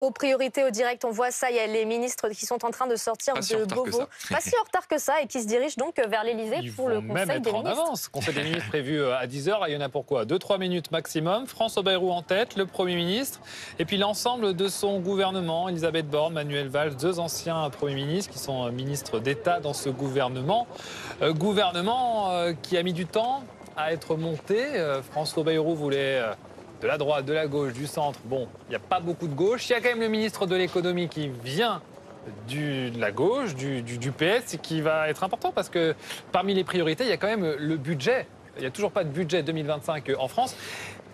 Aux priorités, au direct, on voit ça, il y a les ministres qui sont en train de sortir Pas si de en retard que Beauvau. ça. Pas si en retard que ça et qui se dirigent donc vers l'Elysée Ils pour le vont même Conseil des être en ministres. avance. Conseil des ministres prévu à 10h. Il y en a pour quoi 2-3 minutes maximum. François Bayrou en tête, le Premier ministre. Et puis l'ensemble de son gouvernement. Elisabeth Borne, Manuel Valls, deux anciens Premiers ministres qui sont ministres d'État dans ce gouvernement. Gouvernement qui a mis du temps à être monté. François Bayrou voulait... de la droite, de la gauche, du centre. Bon, il n'y a pas beaucoup de gauche. Il y a quand même le ministre de l'économie qui vient de la gauche, du PS, qui va être important parce que parmi les priorités, il y a quand même le budget. Il n'y a toujours pas de budget 2025 en France,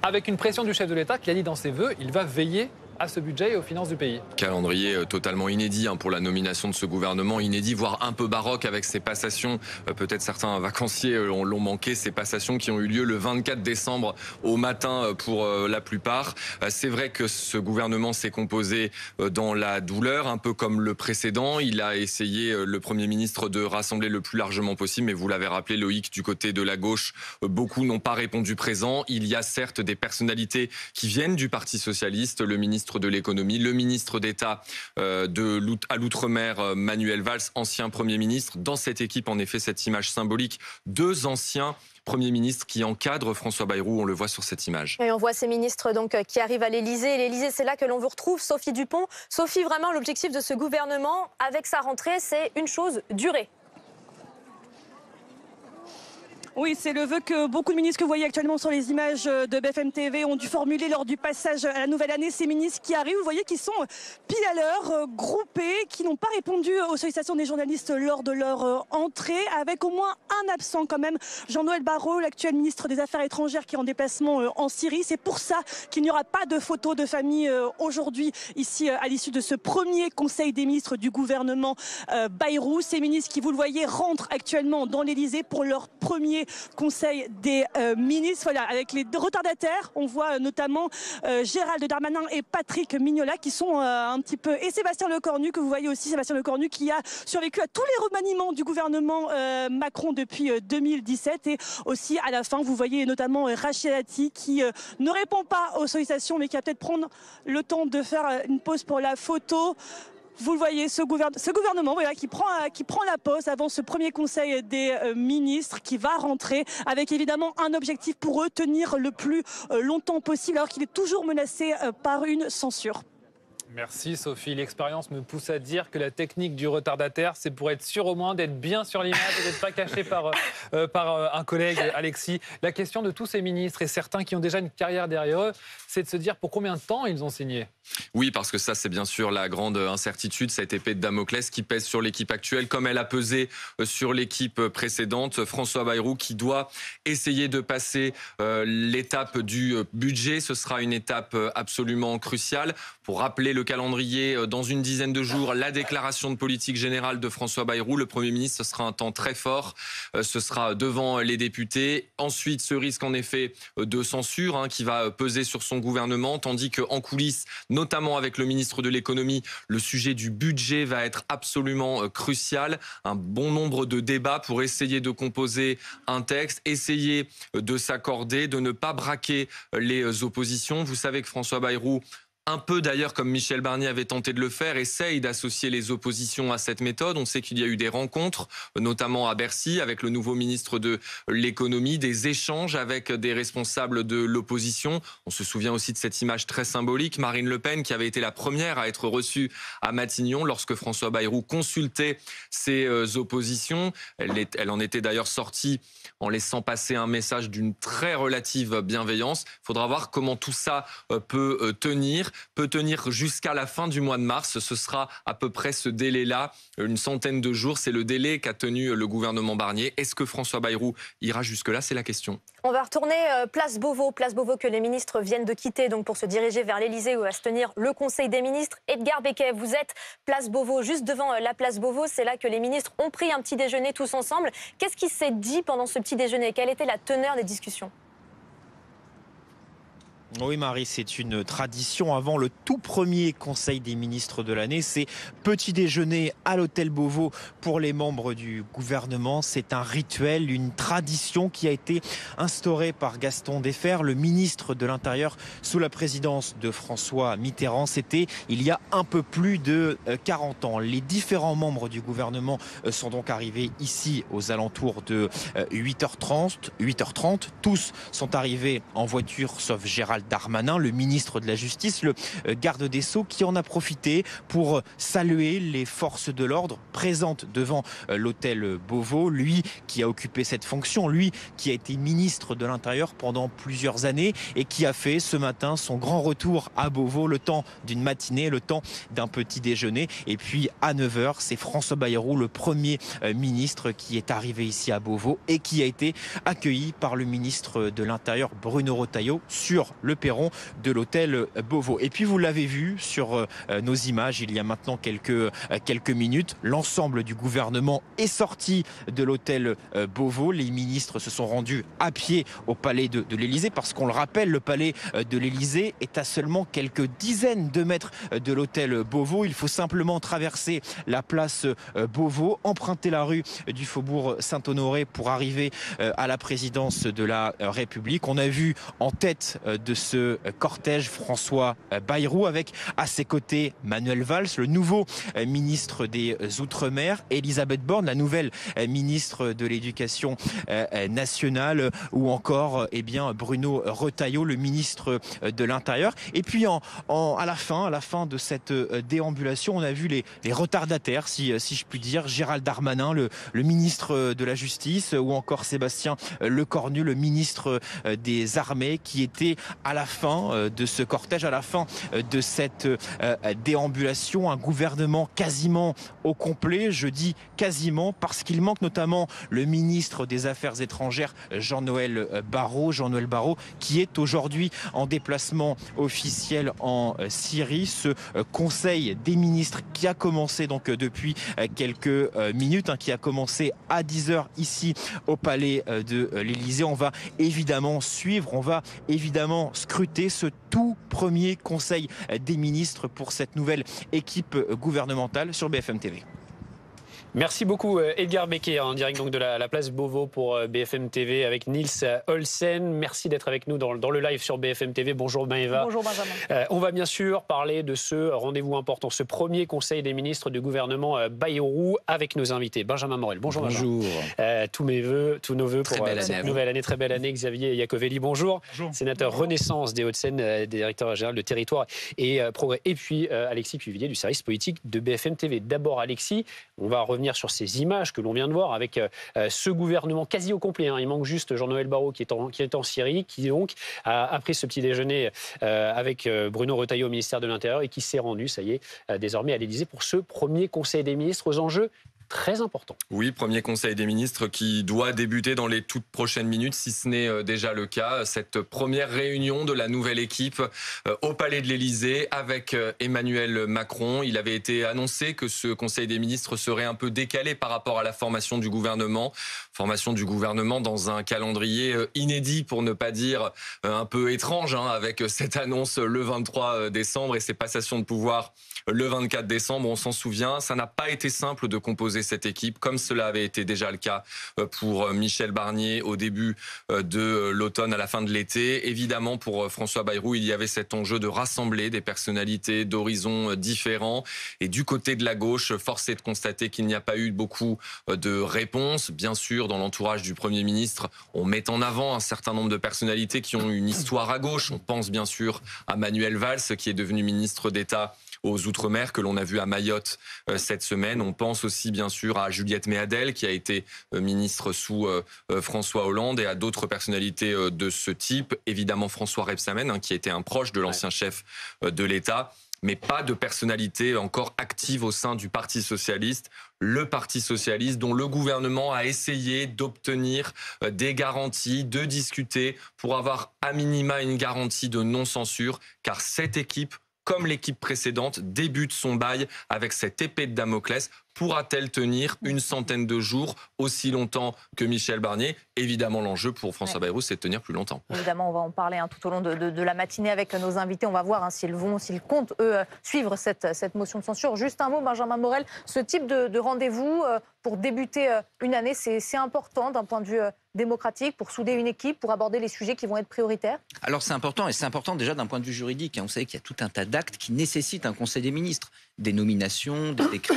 avec une pression du chef de l'État qui a dit dans ses vœux, il va veiller à ce budget et aux finances du pays. Calendrier totalement inédit pour la nomination de ce gouvernement, inédit, voire un peu baroque avec ces passations. Peut-être certains vacanciers l'ont manqué, ces passations qui ont eu lieu le 24 décembre au matin pour la plupart. C'est vrai que ce gouvernement s'est composé dans la douleur, un peu comme le précédent. Il a essayé, le Premier ministre, de rassembler le plus largement possible, mais vous l'avez rappelé, Loïc, du côté de la gauche, beaucoup n'ont pas répondu présent. Il y a certes des personnalités qui viennent du Parti socialiste, le ministre de l'économie, le ministre d'État à l'outre-mer, Manuel Valls, ancien Premier ministre. Dans cette équipe, en effet, cette image symbolique, deux anciens Premier ministre qui encadre François Bayrou, on le voit sur cette image. Et on voit ces ministres donc qui arrivent à l'Elysée. L'Elysée, c'est là que l'on vous retrouve, Sophie Dupont. Sophie, vraiment, l'objectif de ce gouvernement, avec sa rentrée, c'est une chose, durer. Oui, c'est le vœu que beaucoup de ministres que vous voyez actuellement sur les images de BFM TV ont dû formuler lors du passage à la nouvelle année. Ces ministres qui arrivent, vous voyez, qui sont pile à l'heure, groupés, qui n'ont pas répondu aux sollicitations des journalistes lors de leur entrée, avec au moins un absent quand même, Jean-Noël Barrot, l'actuel ministre des Affaires étrangères qui est en déplacement en Syrie. C'est pour ça qu'il n'y aura pas de photos de famille aujourd'hui, ici, à l'issue de ce premier conseil des ministres du gouvernement Bayrou. Ces ministres qui, vous le voyez, rentrent actuellement dans l'Elysée pour leur premier Conseil des ministres. Voilà, avec les retardataires, on voit notamment Gérald Darmanin et Patrick Mignola qui sont un petit peu... Et Sébastien Lecornu, que vous voyez aussi, Sébastien Lecornu qui a survécu à tous les remaniements du gouvernement Macron depuis 2017. Et aussi à la fin, vous voyez notamment Rachid Dati qui ne répond pas aux sollicitations mais qui va peut-être prendre le temps de faire une pause pour la photo. Vous le voyez, ce gouvernement voilà, qui prend la pause avant ce premier conseil des ministres qui va rentrer avec évidemment un objectif pour eux, tenir le plus longtemps possible alors qu'il est toujours menacé par une censure. Merci Sophie. L'expérience me pousse à dire que la technique du retardataire, c'est pour être sûr au moins d'être bien sur l'image et d'être pas caché par un collègue, Alexis. La question de tous ces ministres et certains qui ont déjà une carrière derrière eux, c'est de se dire pour combien de temps ils ont signé. Oui, parce que ça, c'est bien sûr la grande incertitude, cette épée de Damoclès qui pèse sur l'équipe actuelle, comme elle a pesé sur l'équipe précédente. François Bayrou qui doit essayer de passer l'étape du budget. Ce sera une étape absolument cruciale. Pour rappeler le calendrier, dans une dizaine de jours, la déclaration de politique générale de François Bayrou. Le Premier ministre, ce sera un temps très fort. Ce sera devant les députés. Ensuite, ce risque en effet de censure qui va peser sur son gouvernement, tandis qu'en coulisses, notamment avec le ministre de l'économie, le sujet du budget va être absolument crucial. Un bon nombre de débats pour essayer de composer un texte, essayer de s'accorder, de ne pas braquer les oppositions. Vous savez que François Bayrou, un peu d'ailleurs comme Michel Barnier avait tenté de le faire, essaye d'associer les oppositions à cette méthode. On sait qu'il y a eu des rencontres, notamment à Bercy, avec le nouveau ministre de l'économie, des échanges avec des responsables de l'opposition. On se souvient aussi de cette image très symbolique, Marine Le Pen, qui avait été la première à être reçue à Matignon lorsque François Bayrou consultait ses oppositions. Elle en était d'ailleurs sortie en laissant passer un message d'une très relative bienveillance. Il faudra voir comment tout ça peut tenir jusqu'à la fin du mois de mars. Ce sera à peu près ce délai-là, une centaine de jours. C'est le délai qu'a tenu le gouvernement Barnier. Est-ce que François Bayrou ira jusque-là? C'est la question. On va retourner place Beauvau que les ministres viennent de quitter donc pour se diriger vers l'Elysée où va se tenir le Conseil des ministres. Edgar Becquet, vous êtes place Beauvau, juste devant la place Beauvau. C'est là que les ministres ont pris un petit déjeuner tous ensemble. Qu'est-ce qui s'est dit pendant ce petit déjeuner? Quelle était la teneur des discussions? Oui Marie, c'est une tradition avant le tout premier Conseil des ministres de l'année. C'est petit déjeuner à l'hôtel Beauvau pour les membres du gouvernement. C'est un rituel, une tradition qui a été instaurée par Gaston Defferre, le ministre de l'Intérieur sous la présidence de François Mitterrand. C'était il y a un peu plus de 40 ans. Les différents membres du gouvernement sont donc arrivés ici aux alentours de 8h30. Tous sont arrivés en voiture sauf Gérald Darmanin, le ministre de la Justice, le garde des Sceaux, qui en a profité pour saluer les forces de l'ordre présentes devant l'hôtel Beauvau. Lui qui a occupé cette fonction, lui qui a été ministre de l'Intérieur pendant plusieurs années et qui a fait ce matin son grand retour à Beauvau, le temps d'une matinée, le temps d'un petit déjeuner. Et puis à 9h, c'est François Bayrou, le premier ministre, qui est arrivé ici à Beauvau et qui a été accueilli par le ministre de l'Intérieur, Bruno Retailleau, sur le perron de l'hôtel Beauvau. Et puis vous l'avez vu sur nos images il y a maintenant quelques minutes, l'ensemble du gouvernement est sorti de l'hôtel Beauvau. Les ministres se sont rendus à pied au palais de l'Élysée parce qu'on le rappelle, le palais de l'Élysée est à seulement quelques dizaines de mètres de l'hôtel Beauvau. Il faut simplement traverser la place Beauvau, emprunter la rue du Faubourg Saint-Honoré pour arriver à la présidence de la République. On a vu en tête de ce cortège François Bayrou avec à ses côtés Manuel Valls, le nouveau ministre des Outre-mer, Elisabeth Borne, la nouvelle ministre de l'Éducation nationale, ou encore Bruno Retailleau, le ministre de l'Intérieur. Et puis à la fin de cette déambulation, on a vu les retardataires, si je puis dire, Gérald Darmanin, le ministre de la Justice, ou encore Sébastien Lecornu, le ministre des Armées, qui était à la fin de ce cortège, à la fin de cette déambulation. Un gouvernement quasiment au complet, je dis quasiment parce qu'il manque notamment le ministre des Affaires étrangères, Jean-Noël Barrot, qui est aujourd'hui en déplacement officiel en Syrie. Ce conseil des ministres qui a commencé donc depuis quelques minutes, qui a commencé à 10h ici au palais de l'Élysée. On va évidemment suivre, on va évidemment scruter ce tout premier conseil des ministres pour cette nouvelle équipe gouvernementale sur BFM TV. Merci beaucoup Edgar Becquet, en direct donc de la place Beauvau pour BFM TV avec Niels Olsen. Merci d'être avec nous dans le live sur BFM TV. Bonjour Maëva. Bonjour Benjamin. On va bien sûr parler de ce rendez-vous important, ce premier conseil des ministres du gouvernement Bayrou avec nos invités. Benjamin Morel. Bonjour. Bonjour. Tous nos vœux pour cette nouvelle année, très belle année. Xavier Iacovelli, bonjour. Sénateur Renaissance des Hauts-de-Seine, directeur général de Territoire et Progrès. Et puis Alexis Cuvillier du service politique de BFM TV. D'abord Alexis, on va revenir sur ces images que l'on vient de voir avec ce gouvernement quasi au complet. Il manque juste Jean-Noël Barrot qui est en Syrie, qui donc a pris ce petit déjeuner avec Bruno Retailleau au ministère de l'Intérieur et qui s'est rendu, ça y est, désormais à l'Élysée pour ce premier Conseil des ministres aux enjeux très important. Oui, premier Conseil des ministres qui doit débuter dans les toutes prochaines minutes, si ce n'est déjà le cas. Cette première réunion de la nouvelle équipe au Palais de l'Élysée avec Emmanuel Macron. Il avait été annoncé que ce Conseil des ministres serait un peu décalé par rapport à la formation du gouvernement. Formation du gouvernement dans un calendrier inédit, pour ne pas dire un peu étrange, avec cette annonce le 23 décembre et ces passations de pouvoir le 24 décembre. On s'en souvient, ça n'a pas été simple de composer cette équipe, comme cela avait été déjà le cas pour Michel Barnier au début de l'automne, à la fin de l'été. Évidemment, pour François Bayrou, il y avait cet enjeu de rassembler des personnalités d'horizons différents. Et du côté de la gauche, force est de constater qu'il n'y a pas eu beaucoup de réponses. Bien sûr, dans l'entourage du Premier ministre, on met en avant un certain nombre de personnalités qui ont une histoire à gauche. On pense bien sûr à Manuel Valls, qui est devenu ministre d'État aux Outre-mer, que l'on a vu à Mayotte cette semaine. On pense aussi bien sûr à Juliette Méadel, qui a été ministre sous François Hollande, et à d'autres personnalités de ce type. Évidemment François Rebsamen, qui était un proche de l'ancien chef de l'État, mais pas de personnalité encore active au sein du Parti socialiste. Le Parti socialiste dont le gouvernement a essayé d'obtenir des garanties, de discuter pour avoir à minima une garantie de non-censure, car cette équipe, comme l'équipe précédente, débute son bail avec cette épée de Damoclès. pourra-t-elle tenir une centaine de jours, aussi longtemps que Michel Barnier? Évidemment, l'enjeu pour François Bayrou, c'est de tenir plus longtemps. Évidemment, on va en parler tout au long de la matinée avec nos invités. On va voir s'ils comptent, eux, suivre cette motion de censure. Juste un mot, Benjamin Morel, ce type de rendez-vous pour débuter une année, c'est important d'un point de vue démocratique, pour souder une équipe, pour aborder les sujets qui vont être prioritaires? Alors c'est important, et c'est important déjà d'un point de vue juridique. Vous savez qu'il y a tout un tas d'actes qui nécessitent un Conseil des ministres. Des nominations, des décrets,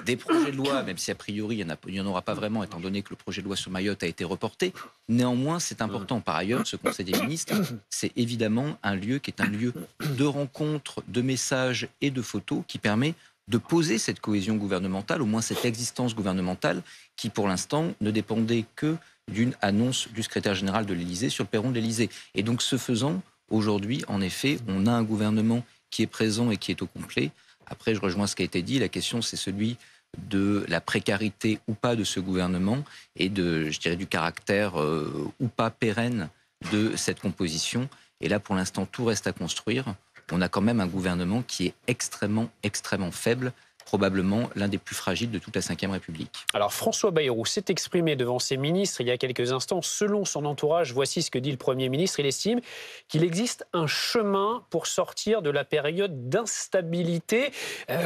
des projets de loi, même si a priori il n'y en aura pas vraiment, étant donné que le projet de loi sur Mayotte a été reporté. Néanmoins, c'est important. Par ailleurs, ce Conseil des ministres, c'est évidemment un lieu qui est un lieu de rencontre, de messages et de photos qui permet de poser cette cohésion gouvernementale, au moins cette existence gouvernementale, qui pour l'instant ne dépendait que d'une annonce du secrétaire général de l'Élysée sur le perron de l'Élysée. Et donc, ce faisant, aujourd'hui, en effet, on a un gouvernement qui est présent et qui est au complet. Après, je rejoins ce qui a été dit. La question, c'est celui de la précarité ou pas de ce gouvernement et je dirais, du caractère ou pas pérenne de cette composition. Et là, pour l'instant, tout reste à construire. On a quand même un gouvernement qui est extrêmement, extrêmement faible, probablement l'un des plus fragiles de toute la Ve République. Alors François Bayrou s'est exprimé devant ses ministres il y a quelques instants. Selon son entourage, voici ce que dit le Premier ministre. Il estime qu'il existe un chemin pour sortir de la période d'instabilité.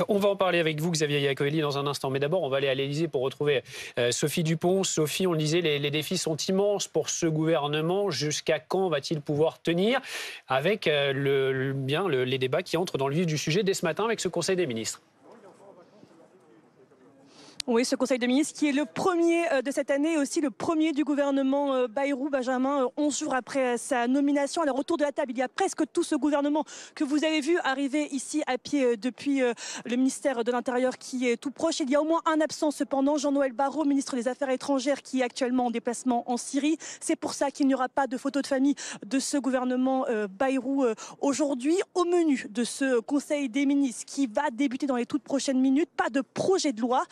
On va en parler avec vous, Xavier Iacovelli, dans un instant. Mais d'abord, on va aller à l'Élysée pour retrouver Sophie Dupont. Sophie, on le disait, les défis sont immenses pour ce gouvernement. Jusqu'à quand va-t-il pouvoir tenir avec les débats qui entrent dans le vif du sujet dès ce matin avec ce Conseil des ministres? Oui, ce Conseil des ministres qui est le premier de cette année, aussi le premier du gouvernement Bayrou, Benjamin, 11 jours après sa nomination. Alors autour de la table, il y a presque tout ce gouvernement que vous avez vu arriver ici à pied depuis le ministère de l'Intérieur qui est tout proche. Il y a au moins un absent cependant, Jean-Noël Barrot, ministre des Affaires étrangères, qui est actuellement en déplacement en Syrie. C'est pour ça qu'il n'y aura pas de photo de famille de ce gouvernement Bayrou aujourd'hui. Au menu de ce Conseil des ministres qui va débuter dans les toutes prochaines minutes, pas de projet de loi.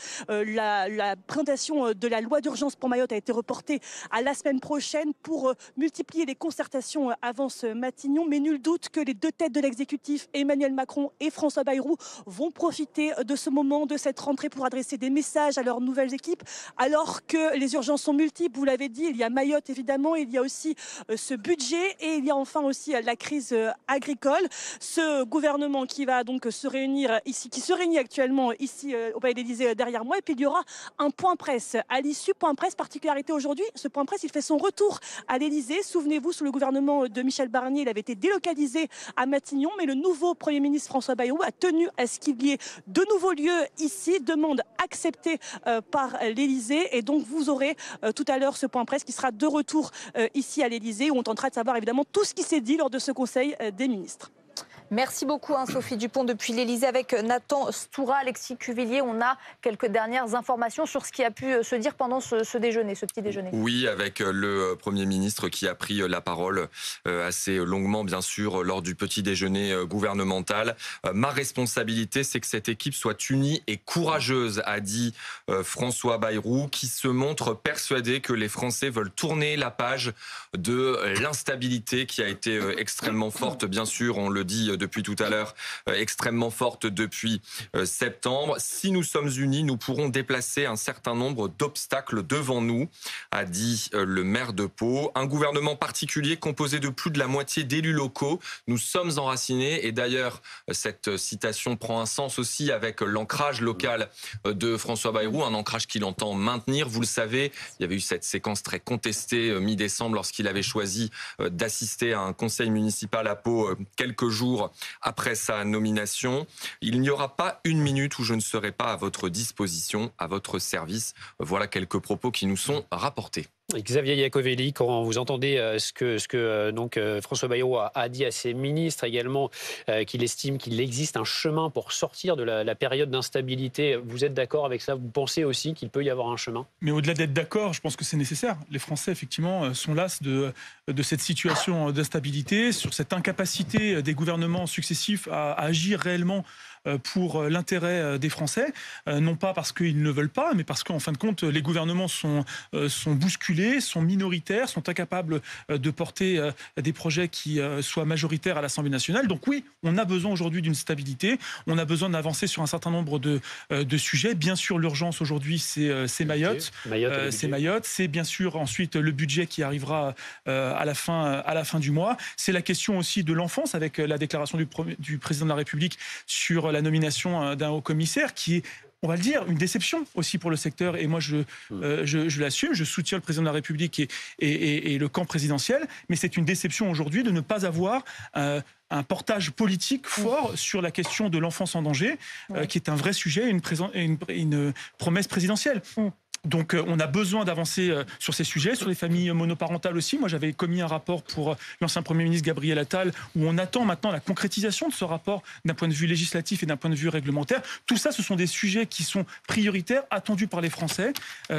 La présentation de la loi d'urgence pour Mayotte a été reportée à la semaine prochaine pour multiplier les concertations avant ce Matignon. Mais nul doute que les deux têtes de l'exécutif, Emmanuel Macron et François Bayrou, vont profiter de ce moment, de cette rentrée, pour adresser des messages à leurs nouvelles équipes. Alors que les urgences sont multiples, vous l'avez dit, il y a Mayotte évidemment, il y a aussi ce budget et il y a enfin aussi la crise agricole. Ce gouvernement qui va donc se réunir ici, qui se réunit actuellement ici au Palais de l'Élysée derrière moi. Et puis il y aura un point presse à l'issue. Point presse, particularité aujourd'hui, ce point presse, il fait son retour à l'Élysée. Souvenez-vous, sous le gouvernement de Michel Barnier, il avait été délocalisé à Matignon, mais le nouveau Premier ministre François Bayrou a tenu à ce qu'il y ait de nouveaux lieux ici, demande acceptée par l'Élysée. Et donc vous aurez tout à l'heure ce point presse qui sera de retour ici à l'Élysée, où on tentera de savoir évidemment tout ce qui s'est dit lors de ce Conseil des ministres. Merci beaucoup, Sophie Dupont, depuis l'Élysée avec Nathan Stoura, Alexis Cuvillier. On a quelques dernières informations sur ce qui a pu se dire pendant ce déjeuner, ce petit déjeuner. Oui, avec le Premier ministre qui a pris la parole assez longuement, bien sûr, lors du petit déjeuner gouvernemental. Ma responsabilité, c'est que cette équipe soit unie et courageuse, a dit François Bayrou, qui se montre persuadé que les Français veulent tourner la page de l'instabilité qui a été extrêmement forte, bien sûr, on le dit depuis tout à l'heure, extrêmement forte depuis septembre. Si nous sommes unis, nous pourrons déplacer un certain nombre d'obstacles devant nous, a dit le maire de Pau. Un gouvernement particulier composé de plus de la moitié d'élus locaux. Nous sommes enracinés et d'ailleurs, cette citation prend un sens aussi avec l'ancrage local de François Bayrou, un ancrage qu'il entend maintenir. Vous le savez, il y avait eu cette séquence très contestée mi-décembre lorsqu'il avait choisi d'assister à un conseil municipal à Pau quelques jours après sa nomination. Il n'y aura pas une minute où je ne serai pas à votre disposition, à votre service. Voilà quelques propos qui nous sont rapportés. Xavier Iacovelli, quand vous entendez ce que François Bayrou a dit à ses ministres également, qu'il estime qu'il existe un chemin pour sortir de la période d'instabilité, vous êtes d'accord avec ça? Vous pensez aussi qu'il peut y avoir un chemin? Mais au-delà d'être d'accord, je pense que c'est nécessaire. Les Français, effectivement, sont las de cette situation d'instabilité, sur cette incapacité des gouvernements successifs à agir réellement pour l'intérêt des Français, non pas parce qu'ils ne veulent pas, mais parce qu'en fin de compte, les gouvernements sont bousculés, sont minoritaires, sont incapables de porter des projets qui soient majoritaires à l'Assemblée nationale. Donc oui, on a besoin aujourd'hui d'une stabilité, on a besoin d'avancer sur un certain nombre de sujets. Bien sûr, l'urgence aujourd'hui, c'est Mayotte. C'est Mayotte. C'est bien sûr ensuite le budget qui arrivera à la fin du mois. C'est la question aussi de l'enfance avec la déclaration du président de la République sur la nomination d'un haut commissaire qui est, on va le dire, une déception aussi pour le secteur. Et moi, je l'assume, je soutiens le président de la République et le camp présidentiel. Mais c'est une déception aujourd'hui de ne pas avoir un portage politique fort sur la question de l'enfance en danger, qui est un vrai sujet, une promesse présidentielle. Donc on a besoin d'avancer sur ces sujets, sur les familles monoparentales aussi. Moi j'avais commis un rapport pour l'ancien Premier ministre Gabriel Attal où on attend maintenant la concrétisation de ce rapport d'un point de vue législatif et d'un point de vue réglementaire. Tout ça, ce sont des sujets qui sont prioritaires, attendus par les Français,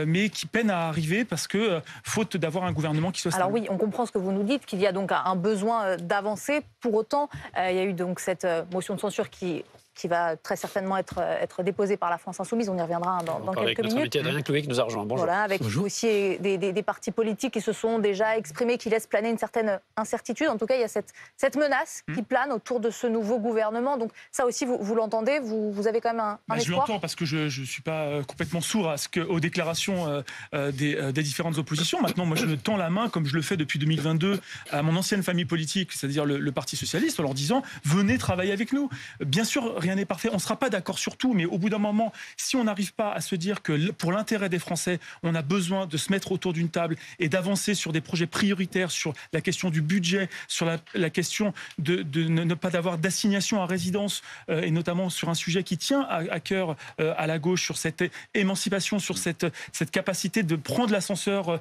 mais qui peinent à arriver parce que faute d'avoir un gouvernement qui soit stable. Alors oui, on comprend ce que vous nous dites, qu'il y a donc un besoin d'avancer. Pour autant, il y a eu donc cette motion de censure qui va très certainement être déposée par la France Insoumise. On y reviendra dans quelques minutes. Avec notre Adrien Chloé qui nous a rejoint. Bonjour. Voilà, avec Bonjour. aussi des partis politiques qui se sont déjà exprimés, qui laissent planer une certaine incertitude. En tout cas, il y a cette menace qui plane autour de ce nouveau gouvernement. Donc ça aussi, vous l'entendez, vous avez quand même un espoir. Je l'entends parce que je ne suis pas complètement sourd aux déclarations des différentes oppositions. Maintenant, moi, je tends la main, comme je le fais depuis 2022, à mon ancienne famille politique, c'est-à-dire le Parti socialiste, en leur disant « Venez travailler avec nous ». Bien sûr, rien n'est parfait. On ne sera pas d'accord sur tout, mais au bout d'un moment, si on n'arrive pas à se dire que pour l'intérêt des Français, on a besoin de se mettre autour d'une table et d'avancer sur des projets prioritaires, sur la question du budget, sur la question de ne pas avoir d'assignation à résidence, et notamment sur un sujet qui tient à cœur à la gauche, sur cette émancipation, sur cette capacité de prendre l'ascenseur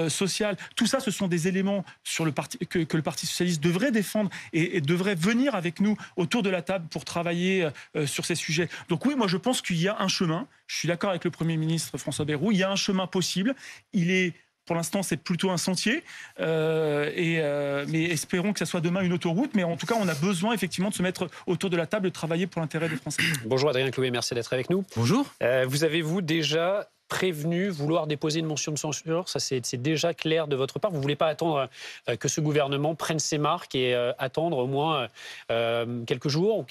social. Tout ça, ce sont des éléments que le Parti socialiste devrait défendre et devrait venir avec nous autour de la table pour travailler sur ces sujets. Donc oui, moi je pense qu'il y a un chemin. Je suis d'accord avec le Premier ministre François Bayrou. Il y a un chemin possible. Pour l'instant, c'est plutôt un sentier. Mais espérons que ça soit demain une autoroute. Mais en tout cas, on a besoin effectivement de se mettre autour de la table et de travailler pour l'intérêt des Français. Bonjour Adrien Chloé, merci d'être avec nous. Bonjour. Vous avez-vous déjà prévenu vouloir déposer une motion de censure? Ça, c'est déjà clair de votre part. Vous ne voulez pas attendre que ce gouvernement prenne ses marques et attendre au moins quelques jours ou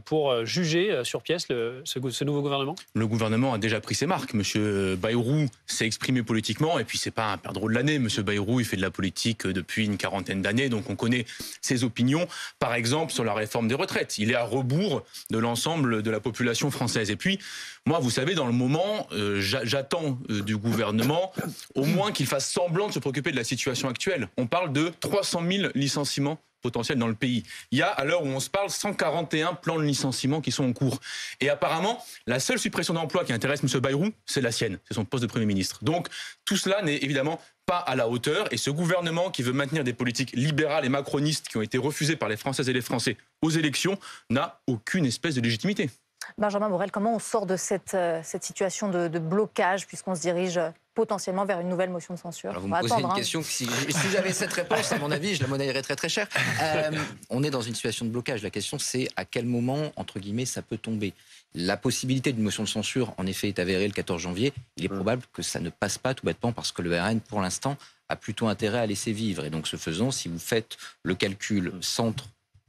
pour juger sur pièce ce nouveau gouvernement? Le gouvernement a déjà pris ses marques. Monsieur Bayrou s'est exprimé politiquement et puis c'est pas un perdreau de l'année. Monsieur Bayrou, il fait de la politique depuis une quarantaine d'années, donc on connaît ses opinions. Par exemple, sur la réforme des retraites. Il est à rebours de l'ensemble de la population française. Et puis, moi, vous savez, dans le moment, j'attends du gouvernement au moins qu'il fasse semblant de se préoccuper de la situation actuelle. On parle de 300 000 licenciements potentiels dans le pays. Il y a, à l'heure où on se parle, 141 plans de licenciement qui sont en cours. Et apparemment, la seule suppression d'emplois qui intéresse M. Bayrou, c'est la sienne, c'est son poste de Premier ministre. Donc, tout cela n'est évidemment pas à la hauteur. Et ce gouvernement qui veut maintenir des politiques libérales et macronistes qui ont été refusées par les Françaises et les Français aux élections n'a aucune espèce de légitimité. Benjamin Morel, comment on sort de cette situation de blocage puisqu'on se dirige potentiellement vers une nouvelle motion de censure? Alors vous me posez une question, si j'avais cette réponse, à mon avis, je la monnaierais très très cher. On est dans une situation de blocage. La question, c'est à quel moment, entre guillemets, ça peut tomber. La possibilité d'une motion de censure, en effet, est avérée le 14 janvier. Il est probable que ça ne passe pas tout bêtement parce que le RN, pour l'instant, a plutôt intérêt à laisser vivre. Et donc, ce faisant, si vous faites le calcul centre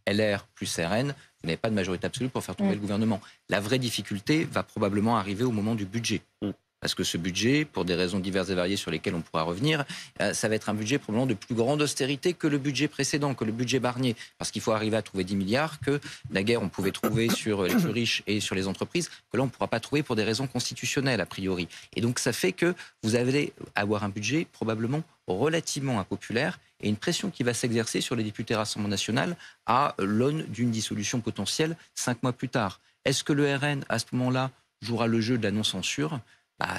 LR plus RN, vous n'avez pas de majorité absolue pour faire tomber le gouvernement. La vraie difficulté va probablement arriver au moment du budget. Parce que ce budget, pour des raisons diverses et variées sur lesquelles on pourra revenir, ça va être un budget probablement de plus grande austérité que le budget précédent, que le budget Barnier. Parce qu'il faut arriver à trouver 10 milliards que, naguère, on pouvait trouver sur les plus riches et sur les entreprises, que là, on ne pourra pas trouver pour des raisons constitutionnelles, a priori. Et donc, ça fait que vous allez avoir un budget probablement relativement impopulaire et une pression qui va s'exercer sur les députés Rassemblement national à l'aune d'une dissolution potentielle 5 mois plus tard. Est-ce que le RN, à ce moment-là, jouera le jeu de la non-censure ?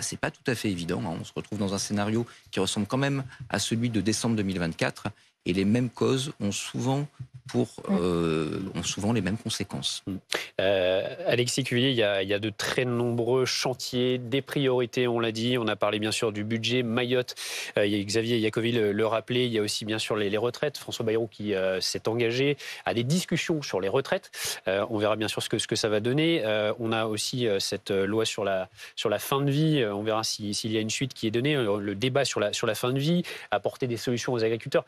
C'est pas tout à fait évident. On se retrouve dans un scénario qui ressemble quand même à celui de décembre 2024. et les mêmes causes ont souvent les mêmes conséquences. Alexis Cuvillier, il y a de très nombreux chantiers, des priorités, on l'a dit. On a parlé bien sûr du budget, Mayotte. Xavier Iacovi le rappelait. Il y a aussi bien sûr les retraites. François Bayrou qui s'est engagé à des discussions sur les retraites. On verra bien sûr ce que ça va donner. On a aussi cette loi sur la fin de vie. On verra s'il y a une suite qui est donnée. Le débat sur la fin de vie, apporter des solutions aux agriculteurs.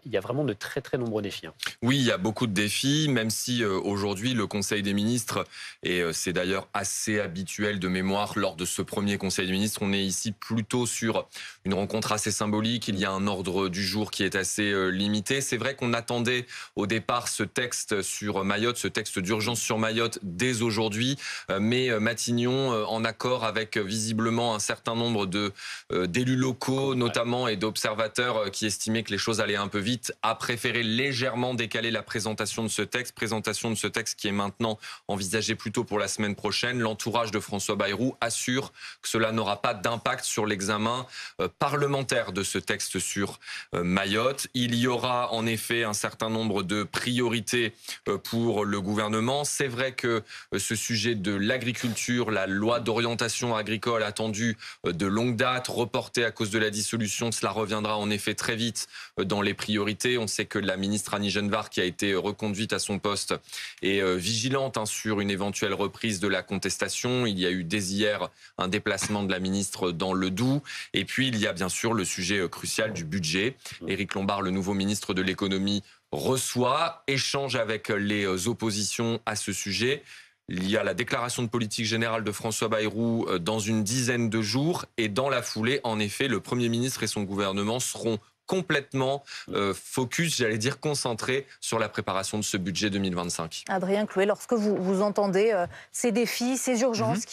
Il y a vraiment de très très nombreux défis. Oui, il y a beaucoup de défis, même si aujourd'hui le Conseil des ministres, et c'est d'ailleurs assez habituel de mémoire lors de ce premier Conseil des ministres, on est ici plutôt sur une rencontre assez symbolique. Il y a un ordre du jour qui est assez limité. C'est vrai qu'on attendait au départ ce texte sur Mayotte, ce texte d'urgence sur Mayotte dès aujourd'hui, mais Matignon, en accord avec visiblement un certain nombre d'élus locaux notamment et d'observateurs qui estimaient que les choses allaient un peu vite, a préféré légèrement décaler la présentation de ce texte qui est maintenant envisagée plutôt pour la semaine prochaine. L'entourage de François Bayrou assure que cela n'aura pas d'impact sur l'examen parlementaire de ce texte sur Mayotte. Il y aura en effet un certain nombre de priorités pour le gouvernement. C'est vrai que ce sujet de l'agriculture, la loi d'orientation agricole attendue de longue date, reportée à cause de la dissolution, cela reviendra en effet très vite dans les priorités. On sait que la ministre Annie Genevard, qui a été reconduite à son poste, est vigilante sur une éventuelle reprise de la contestation. Il y a eu dès hier un déplacement de la ministre dans le Doubs. Et puis il y a bien sûr le sujet crucial du budget. Éric Lombard, le nouveau ministre de l'économie, échange avec les oppositions à ce sujet. Il y a la déclaration de politique générale de François Bayrou dans une dizaine de jours. Et dans la foulée, en effet, le Premier ministre et son gouvernement seront complètement focus, j'allais dire concentré sur la préparation de ce budget 2025. Adrien Clouet, lorsque vous entendez ces défis, ces urgences,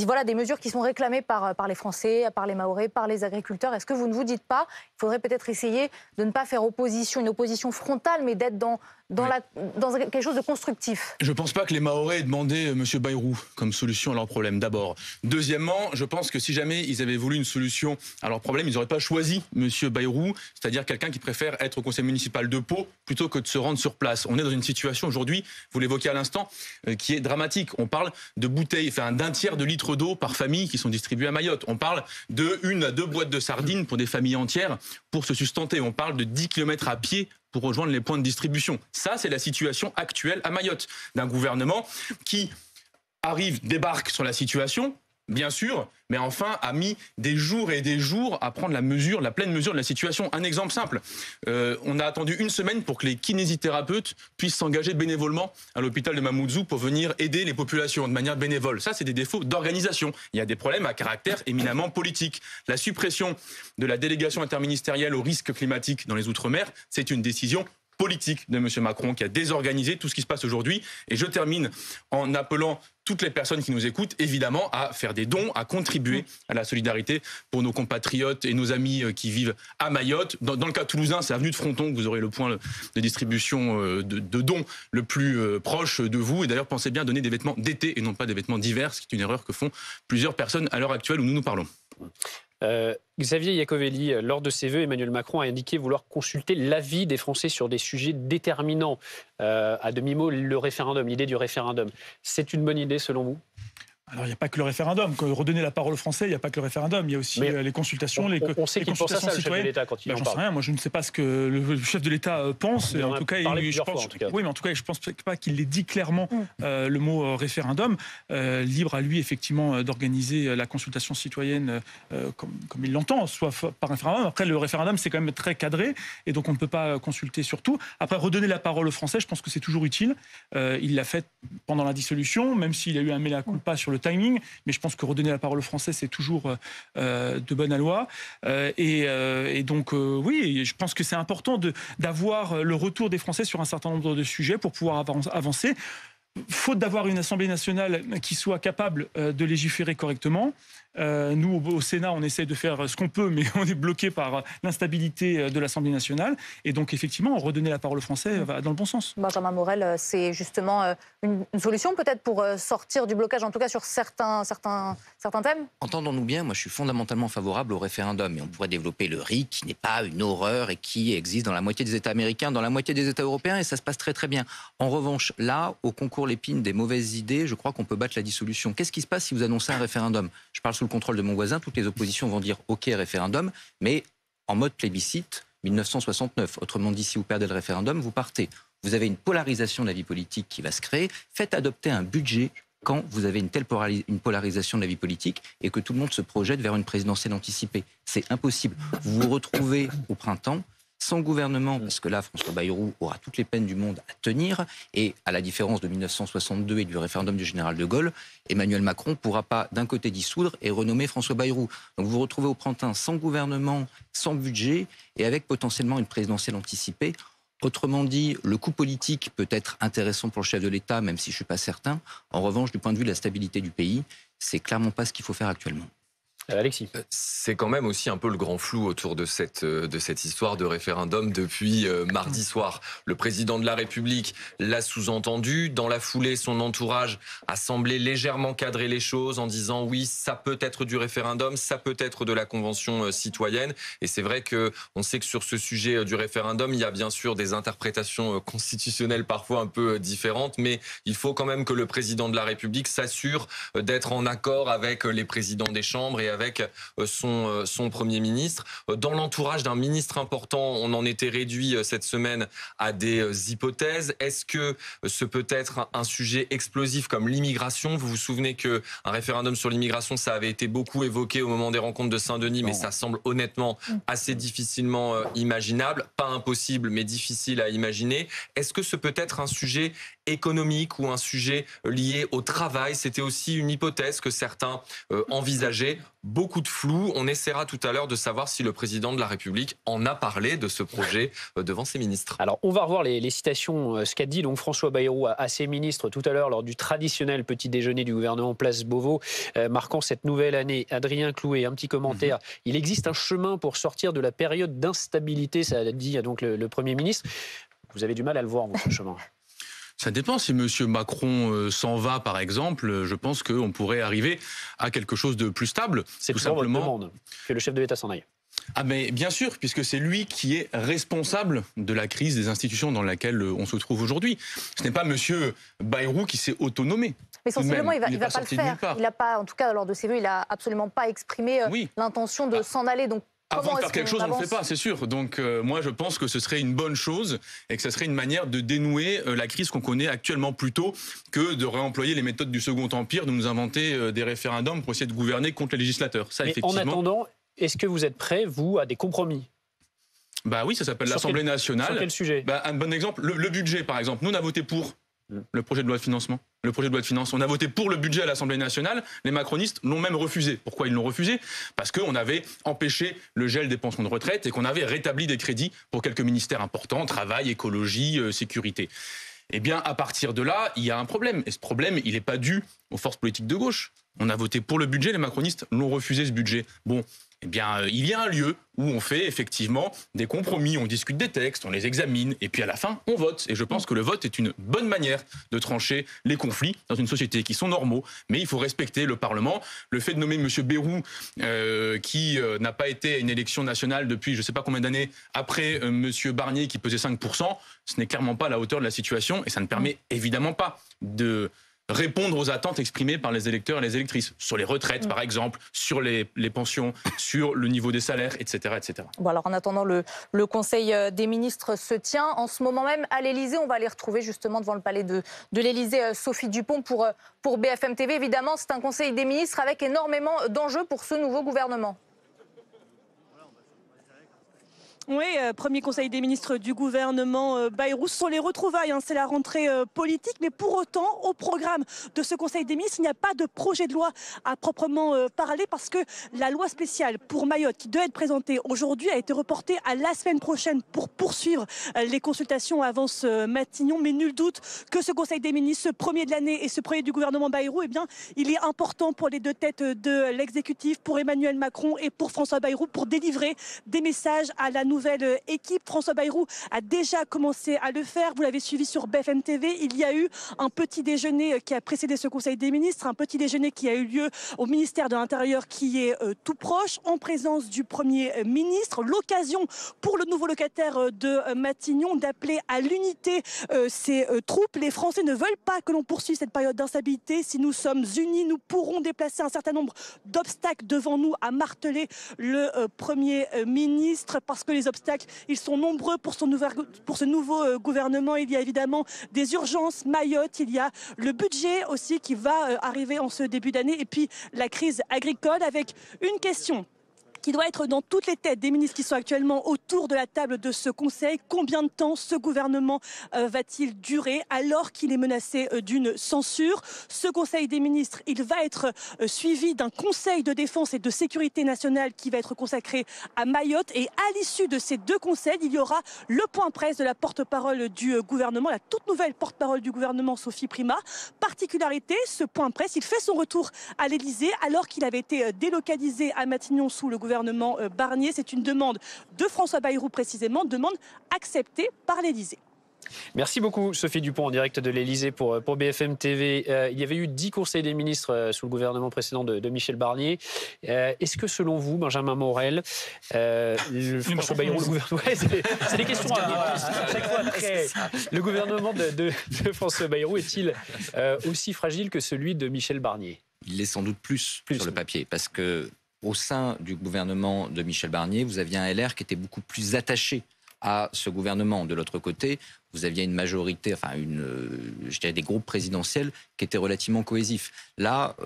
voilà, des mesures qui sont réclamées par les Français, par les Mahorais, par les agriculteurs, est-ce que vous ne vous dites pas, il faudrait peut-être essayer de ne pas faire une opposition frontale, mais d'être dans quelque chose de constructif? Je ne pense pas que les Mahorais aient demandé M. Bayrou comme solution à leurs problèmes, d'abord. Deuxièmement, je pense que si jamais ils avaient voulu une solution à leurs problèmes, ils n'auraient pas choisi M. Bayrou, c'est-à-dire quelqu'un qui préfère être au conseil municipal de Pau plutôt que de se rendre sur place. On est dans une situation aujourd'hui, vous l'évoquez à l'instant, qui est dramatique. On parle de bouteilles, d'un tiers de litres d'eau par famille qui sont distribués à Mayotte. On parle de 1 à 2 boîtes de sardines pour des familles entières pour se sustenter. On parle de 10 km à pied pour rejoindre les points de distribution. Ça, c'est la situation actuelle à Mayotte, d'un gouvernement qui débarque sur la situation, bien sûr, mais enfin a mis des jours et des jours à prendre la pleine mesure de la situation. Un exemple simple, on a attendu 1 semaine pour que les kinésithérapeutes puissent s'engager bénévolement à l'hôpital de Mamoudzou pour venir aider les populations de manière bénévole. Ça, c'est des défauts d'organisation. Il y a des problèmes à caractère éminemment politique. La suppression de la délégation interministérielle au risque climatique dans les Outre-mer, c'est une décision politique de M. Macron qui a désorganisé tout ce qui se passe aujourd'hui. Et je termine en appelant toutes les personnes qui nous écoutent, évidemment, à faire des dons, à contribuer à la solidarité pour nos compatriotes et nos amis qui vivent à Mayotte. Dans le cas toulousain, c'est avenue de Fronton que vous aurez le point de distribution de dons le plus proche de vous. Et d'ailleurs, pensez bien à donner des vêtements d'été et non pas des vêtements d'hiver, ce qui est une erreur que font plusieurs personnes à l'heure actuelle où nous nous parlons. Xavier Iacovelli, lors de ses vœux, Emmanuel Macron a indiqué vouloir consulter l'avis des Français sur des sujets déterminants. À demi-mot, le référendum, l'idée du référendum. C'est une bonne idée selon vous ? Alors, il n'y a pas que le référendum. Quand redonner la parole aux Français, il n'y a pas que le référendum. Il y a aussi les consultations, on sait qu'il pense à ça, le chef de l'État, quand il en parle. J'en sais rien. Moi, je ne sais pas ce que le chef de l'État pense. En tout cas, oui, mais en tout cas, je ne pense pas qu'il ait dit clairement le mot référendum. Libre à lui, effectivement, d'organiser la consultation citoyenne comme il l'entend, soit par référendum. Après, le référendum, c'est quand même très cadré. Et donc, on ne peut pas consulter sur tout. Après, redonner la parole aux Français, je pense que c'est toujours utile. Il l'a fait pendant la dissolution, même s'il a eu un mea culpa sur le timing, mais je pense que redonner la parole aux Français, c'est toujours de bonne loi. Et donc, oui, je pense que c'est important d'avoir le retour des Français sur un certain nombre de sujets pour pouvoir avancer. faute d'avoir une Assemblée nationale qui soit capable de légiférer correctement, nous, au Sénat, on essaie de faire ce qu'on peut, mais on est bloqué par l'instabilité de l'Assemblée nationale. Et donc, effectivement, redonner la parole aux Français va dans le bon sens. Benjamin Morel, c'est justement une solution peut-être pour sortir du blocage, en tout cas sur certains thèmes? Entendons-nous bien, moi je suis fondamentalement favorable au référendum. Et on pourrait développer le RIC, qui n'est pas une horreur et qui existe dans la moitié des États américains, dans la moitié des États européens, et ça se passe très très bien. En revanche, là, au concours Lépine des mauvaises idées, je crois qu'on peut battre la dissolution. Qu'est-ce qui se passe si vous annoncez un référendum? Je parle sous le contrôle de mon voisin, toutes les oppositions vont dire OK référendum, mais en mode plébiscite 1969. Autrement dit, si vous perdez le référendum, vous partez. Vous avez une polarisation de la vie politique qui va se créer. Faites adopter un budget quand vous avez une telle polarisation de la vie politique et que tout le monde se projette vers une présidentielle anticipée. C'est impossible. Vous vous retrouvez au printemps sans gouvernement, parce que là, François Bayrou aura toutes les peines du monde à tenir, et à la différence de 1962 et du référendum du général de Gaulle, Emmanuel Macron ne pourra pas d'un côté dissoudre et renommer François Bayrou. Donc vous vous retrouvez au printemps sans gouvernement, sans budget, et avec potentiellement une présidentielle anticipée. Autrement dit, le coup politique peut être intéressant pour le chef de l'État, même si je ne suis pas certain. En revanche, du point de vue de la stabilité du pays, c'est clairement pas ce qu'il faut faire actuellement. Alexis. C'est quand même aussi un peu le grand flou autour de cette histoire de référendum depuis mardi soir. Le président de la République l'a sous-entendu. Dans la foulée, son entourage a semblé légèrement cadrer les choses en disant oui, ça peut être du référendum, ça peut être de la Convention citoyenne. Et c'est vrai qu'on sait que sur ce sujet du référendum, il y a bien sûr des interprétations constitutionnelles parfois un peu différentes, mais il faut quand même que le président de la République s'assure d'être en accord avec les présidents des chambres et avec son Premier ministre. Dans l'entourage d'un ministre important, on en était réduit cette semaine à des hypothèses. Est-ce que ce peut être un sujet explosif comme l'immigration? Vous vous souvenez qu'un référendum sur l'immigration, ça avait été beaucoup évoqué au moment des rencontres de Saint-Denis, mais ça semble honnêtement assez difficilement imaginable. Pas impossible, mais difficile à imaginer. Est-ce que ce peut être un sujet économique ou un sujet lié au travail? C'était aussi une hypothèse que certains envisageaient. Beaucoup de flou. On essaiera tout à l'heure de savoir si le président de la République en a parlé de ce projet devant ses ministres. Alors, on va revoir les citations, ce qu'a dit donc François Bayrou à ses ministres tout à l'heure lors du traditionnel petit déjeuner du gouvernement Place Beauvau, marquant cette nouvelle année. Adrien Clouet, un petit commentaire. Il existe un chemin pour sortir de la période d'instabilité, ça a dit donc le Premier ministre. Vous avez du mal à le voir, votre chemin? Ça dépend. Si M. Macron s'en va, par exemple, je pense qu'on pourrait arriver à quelque chose de plus stable. C'est tout simplement votre demande que le chef de l'État s'en aille. Ah mais bien sûr, puisque c'est lui qui est responsable de la crise des institutions dans laquelle on se trouve aujourd'hui. Ce n'est pas M. Bayrou qui s'est autonomé. Mais sensiblement, il ne va pas le faire. Il n'a pas, en tout cas, lors de ses vœux, il n'a absolument pas exprimé l'intention de s'en aller. Donc, avant de faire quelque chose, on ne le fait pas, c'est sûr. Donc moi, je pense que ce serait une bonne chose et que ce serait une manière de dénouer la crise qu'on connaît actuellement plutôt que de réemployer les méthodes du Second Empire, de nous inventer des référendums pour essayer de gouverner contre les législateurs. Ça, mais effectivement. En attendant, est-ce que vous êtes prêts, vous, à des compromis? Bah oui, ça s'appelle l'Assemblée nationale. Sur quel sujet? Un bon exemple, le budget, par exemple. Nous, on a voté pour le projet de loi de financement. Le projet de loi de finances. On a voté pour le budget à l'Assemblée nationale. Les macronistes l'ont même refusé. Pourquoi ils l'ont refusé? Parce qu'on avait empêché le gel des pensions de retraite et qu'on avait rétabli des crédits pour quelques ministères importants, travail, écologie, sécurité. Eh bien, à partir de là, il y a un problème. Et ce problème, il n'est pas dû aux forces politiques de gauche. On a voté pour le budget, les macronistes l'ont refusé, ce budget. Bon, eh bien, il y a un lieu où on fait effectivement des compromis, on discute des textes, on les examine, et puis à la fin, on vote. Et je pense que le vote est une bonne manière de trancher les conflits dans une société qui sont normaux, mais il faut respecter le Parlement. Le fait de nommer M. Bayrou, qui n'a pas été à une élection nationale depuis je ne sais pas combien d'années, après M. Barnier qui pesait 5%, ce n'est clairement pas à la hauteur de la situation, et ça ne permet évidemment pas de répondre aux attentes exprimées par les électeurs et les électrices, sur les retraites par exemple, sur les pensions, sur le niveau des salaires, etc. etc. Bon, alors en attendant, le Conseil des ministres se tient en ce moment même à l'Élysée. On va les retrouver justement devant le palais de l'Élysée, Sophie Dupont pour BFM TV. Évidemment, c'est un Conseil des ministres avec énormément d'enjeux pour ce nouveau gouvernement. Oui, premier conseil des ministres du gouvernement Bayrou. Ce sont les retrouvailles, hein, c'est la rentrée politique. Mais pour autant, au programme de ce conseil des ministres, il n'y a pas de projet de loi à proprement parler parce que la loi spéciale pour Mayotte qui devait être présentée aujourd'hui a été reportée à la semaine prochaine pour poursuivre les consultations avant ce Matignon. Mais nul doute que ce conseil des ministres, ce premier de l'année et ce premier du gouvernement Bayrou, eh bien, il est important pour les deux têtes de l'exécutif, pour Emmanuel Macron et pour François Bayrou, pour délivrer des messages à la nouvelle équipe. François Bayrou a déjà commencé à le faire. Vous l'avez suivi sur BFM TV. Il y a eu un petit déjeuner qui a précédé ce conseil des ministres, un petit déjeuner qui a eu lieu au ministère de l'Intérieur qui est tout proche, en présence du Premier ministre. L'occasion pour le nouveau locataire de Matignon d'appeler à l'unité ses troupes. Les Français ne veulent pas que l'on poursuive cette période d'instabilité. Si nous sommes unis, nous pourrons déplacer un certain nombre d'obstacles devant nous, a martelé le Premier ministre, parce que les obstacles, ils sont nombreux pour ce nouveau gouvernement. Il y a évidemment des urgences, Mayotte, il y a le budget aussi qui va arriver en ce début d'année, et puis la crise agricole, avec une question qui doit être dans toutes les têtes des ministres qui sont actuellement autour de la table de ce conseil. Combien de temps ce gouvernement va-t-il durer alors qu'il est menacé d'une censure? Ce conseil des ministres, il va être suivi d'un conseil de défense et de sécurité nationale qui va être consacré à Mayotte. Et à l'issue de ces deux conseils, il y aura le point presse de la porte-parole du gouvernement, la toute nouvelle porte-parole du gouvernement, Sophie Primas. Particularité, ce point presse, il fait son retour à l'Élysée alors qu'il avait été délocalisé à Matignon sous le gouvernement Barnier. C'est une demande de François Bayrou précisément, demande acceptée par l'Élysée. Merci beaucoup Sophie Dupont en direct de l'Elysée pour BFM TV. Il y avait eu 10 conseils des ministres sous le gouvernement précédent de Michel Barnier. Est-ce que selon vous, Benjamin Morel, François Bayrou, le gouvernement... c'est des questions à chaque fois après. Le gouvernement de François Bayrou est-il aussi fragile que celui de Michel Barnier? Il l'est sans doute plus sur le papier, parce que au sein du gouvernement de Michel Barnier, vous aviez un LR qui était beaucoup plus attaché à ce gouvernement. De l'autre côté, vous aviez une majorité, je dirais des groupes présidentiels qui étaient relativement cohésifs. Là,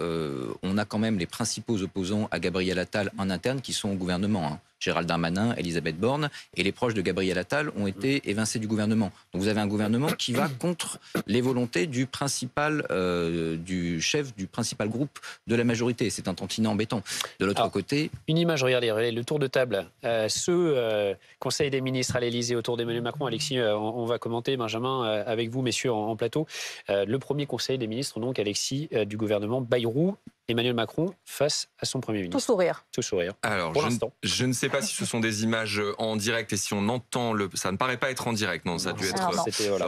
on a quand même les principaux opposants à Gabriel Attal en interne qui sont au gouvernement. Gérald Darmanin, Elisabeth Borne, et les proches de Gabriel Attal ont été évincés du gouvernement. Donc vous avez un gouvernement qui va contre les volontés du chef du principal groupe de la majorité. C'est un tantinet embêtant. De l'autre côté... Une image, regardez, le tour de table. Conseil des ministres à l'Élysée autour d'Emmanuel Macron. Alexis, on va commenter, Benjamin, avec vous, messieurs, en plateau. Le premier conseil des ministres, donc, Alexis, du gouvernement Bayrou. Emmanuel Macron face à son Premier ministre. Tout sourire. Tout sourire. Alors, je ne sais pas si ce sont des images en direct et si on entend le... Ça ne paraît pas être en direct, non, ça a dû être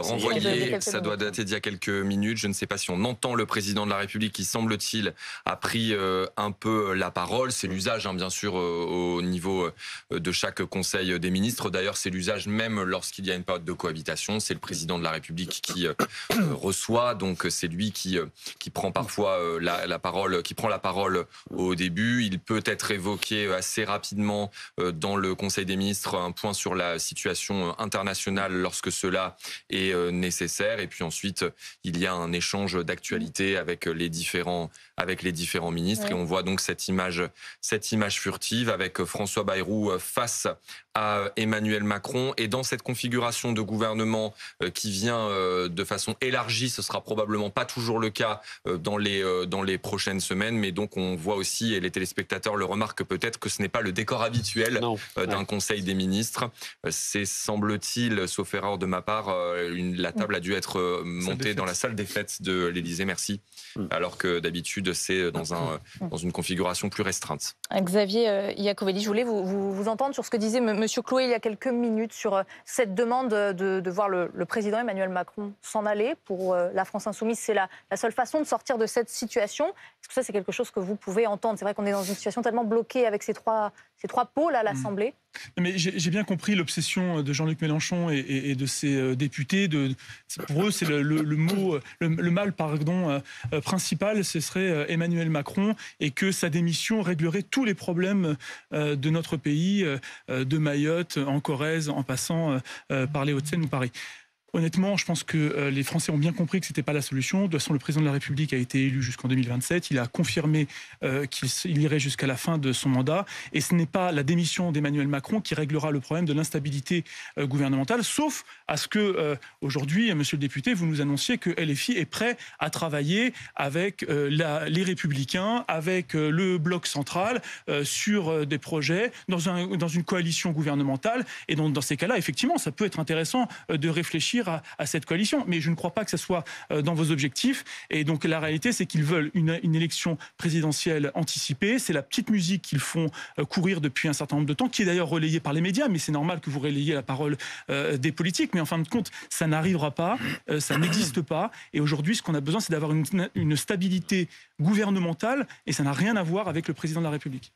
renvoyé, ça doit dater d'il y a quelques minutes. Je ne sais pas si on entend le président de la République qui, semble-t-il, a pris un peu la parole. C'est l'usage, bien sûr, au niveau de chaque conseil des ministres. D'ailleurs, c'est l'usage même lorsqu'il y a une période de cohabitation. C'est le président de la République qui reçoit, donc c'est lui qui prend parfois la parole, qui prend la parole au début. Il peut être évoqué assez rapidement dans le Conseil des ministres un point sur la situation internationale lorsque cela est nécessaire. Et puis ensuite, il y a un échange d'actualité avec les différents ministres. Oui. Et on voit donc cette image furtive avec François Bayrou face à Emmanuel Macron. Et dans cette configuration de gouvernement qui vient de façon élargie, ce sera probablement pas toujours le cas dans les prochaines semaines. Mais donc on voit aussi, et les téléspectateurs le remarquent peut-être, que ce n'est pas le décor habituel d'un Conseil des ministres. C'est, semble-t-il, sauf erreur de ma part, la table a dû être montée dans la salle des fêtes de l'Élysée, merci. Alors que d'habitude, c'est dans une configuration plus restreinte. Xavier Iacovelli, je voulais vous entendre sur ce que disait M. Chloé il y a quelques minutes sur cette demande de voir le président Emmanuel Macron s'en aller. Pour la France Insoumise, c'est la seule façon de sortir de cette situation. Est-ce que ça, c'est quelque chose que vous pouvez entendre? C'est vrai qu'on est dans une situation tellement bloquée avec ces trois pôles à l'Assemblée. Mais j'ai bien compris l'obsession de Jean-Luc Mélenchon et de ses députés. Pour eux, c'est le mal principal, ce serait Emmanuel Macron, et que sa démission réglerait tous les problèmes de notre pays, de Mayotte, en Corrèze, en passant par les Hauts-de-Seine ou Paris. Honnêtement, je pense que les Français ont bien compris que ce n'était pas la solution. De toute façon, le président de la République a été élu jusqu'en 2027. Il a confirmé qu'il irait jusqu'à la fin de son mandat. Et ce n'est pas la démission d'Emmanuel Macron qui réglera le problème de l'instabilité gouvernementale, sauf à ce que, aujourd'hui, monsieur le député, vous nous annonciez que LFI est prêt à travailler avec les Républicains, avec le bloc central, sur des projets, dans une coalition gouvernementale. Et donc, dans ces cas-là, effectivement, ça peut être intéressant de réfléchir à cette coalition. Mais je ne crois pas que ce soit dans vos objectifs. Et donc la réalité, c'est qu'ils veulent une élection présidentielle anticipée. C'est la petite musique qu'ils font courir depuis un certain nombre de temps, qui est d'ailleurs relayée par les médias. Mais c'est normal que vous relayiez la parole des politiques. Mais en fin de compte, ça n'arrivera pas. Ça n'existe pas. Et aujourd'hui, ce qu'on a besoin, c'est d'avoir une stabilité gouvernementale. Et ça n'a rien à voir avec le président de la République.